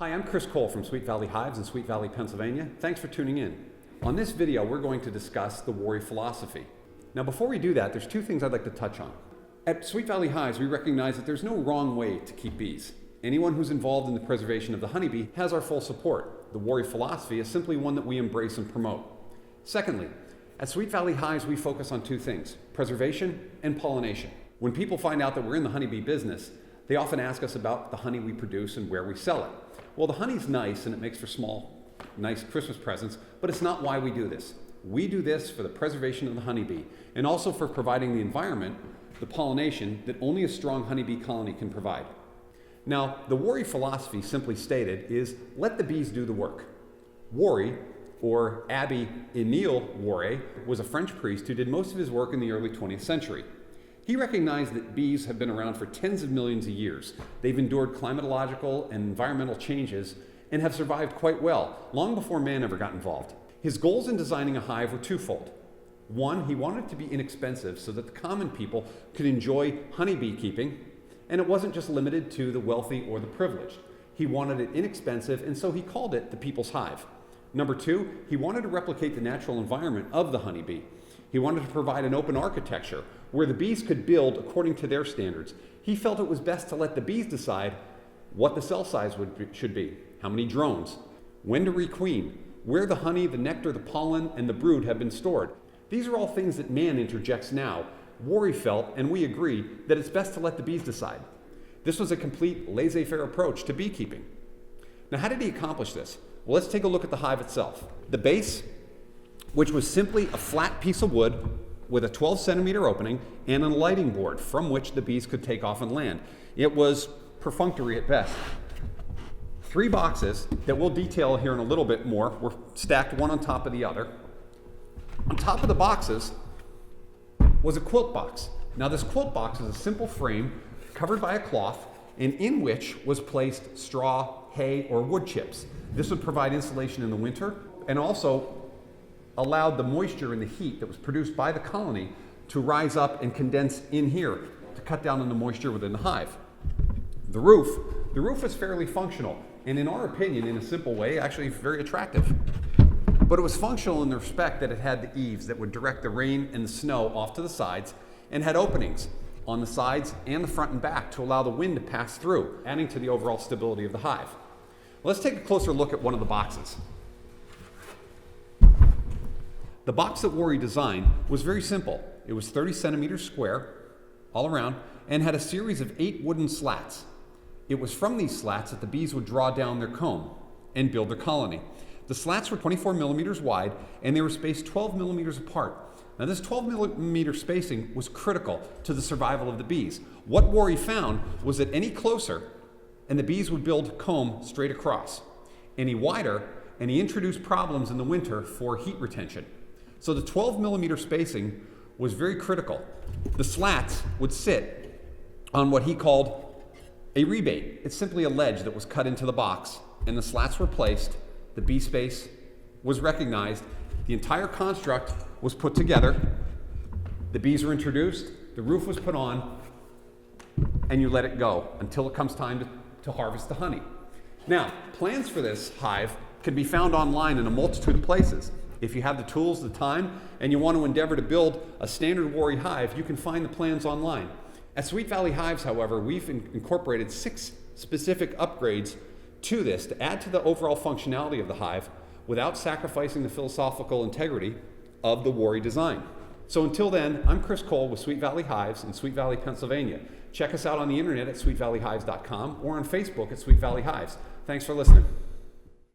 Hi, I'm Chris Cole from Sweet Valley Hives in Sweet Valley, Pennsylvania. Thanks for tuning in. On this video, we're going to discuss the Warre philosophy. Now, before we do that, there's two things I'd like to touch on. At Sweet Valley Hives, we recognize that there's no wrong way to keep bees. Anyone who's involved in the preservation of the honeybee has our full support. The Warre philosophy is simply one that we embrace and promote. Secondly, at Sweet Valley Hives, we focus on two things: preservation and pollination. When people find out that we're in the honeybee business, they often ask us about the honey we produce and where we sell it. Well, the honey's nice and it makes for small, nice Christmas presents, but it's not why we do this. We do this for the preservation of the honeybee and also for providing the environment, the pollination, that only a strong honeybee colony can provide. Now, the Warre philosophy, simply stated, is let the bees do the work. Warre, or Abbé Émile Warre, was a French priest who did most of his work in the early 20th century. He recognized that bees have been around for tens of millions of years. They've endured climatological and environmental changes and have survived quite well, long before man ever got involved. His goals in designing a hive were twofold. One, he wanted it to be inexpensive so that the common people could enjoy honeybee keeping, and it wasn't just limited to the wealthy or the privileged. He wanted it inexpensive, and so he called it the People's Hive. Number two, he wanted to replicate the natural environment of the honeybee. He wanted to provide an open architecture where the bees could build according to their standards. He felt it was best to let the bees decide what the cell size should be, how many drones, when to requeen, where the honey, the nectar, the pollen, and the brood have been stored. These are all things that man interjects now. Warre felt, and we agree, that it's best to let the bees decide. This was a complete laissez-faire approach to beekeeping. Now, how did he accomplish this? Well, let's take a look at the hive itself. The base, which was simply a flat piece of wood with a 12-centimeter opening and a lighting board from which the bees could take off and land. It was perfunctory at best. 3 boxes that we'll detail here in a little bit more were stacked one on top of the other. On top of the boxes was a quilt box. Now, this quilt box is a simple frame covered by a cloth and in which was placed straw, hay, or wood chips. This would provide insulation in the winter and also allowed the moisture and the heat that was produced by the colony to rise up and condense in here to cut down on the moisture within the hive. The roof is fairly functional and, in our opinion, in a simple way, actually very attractive. But it was functional in the respect that it had the eaves that would direct the rain and the snow off to the sides and had openings on the sides and the front and back to allow the wind to pass through, adding to the overall stability of the hive. Let's take a closer look at one of the boxes. The box that Warre designed was very simple. It was 30 centimeters square all around and had a series of 8 wooden slats. It was from these slats that the bees would draw down their comb and build their colony. The slats were 24 millimeters wide and they were spaced 12 millimeters apart. Now, this 12 millimeter spacing was critical to the survival of the bees. What Warre found was that any closer and the bees would build comb straight across. Any wider and he introduced problems in the winter for heat retention. So the 12 millimeter spacing was very critical. The slats would sit on what he called a rebate. It's simply a ledge that was cut into the box, and the slats were placed, the bee space was recognized, the entire construct was put together, the bees were introduced, the roof was put on, and you let it go until it comes time to harvest the honey. Now, plans for this hive can be found online in a multitude of places. If you have the tools, the time, and you want to endeavor to build a standard Warre hive, you can find the plans online. At Sweet Valley Hives, however, we've incorporated 6 specific upgrades to this to add to the overall functionality of the hive without sacrificing the philosophical integrity of the Warre design. So until then, I'm Chris Cole with Sweet Valley Hives in Sweet Valley, Pennsylvania. Check us out on the internet at sweetvalleyhives.com or on Facebook at Sweet Valley Hives. Thanks for listening.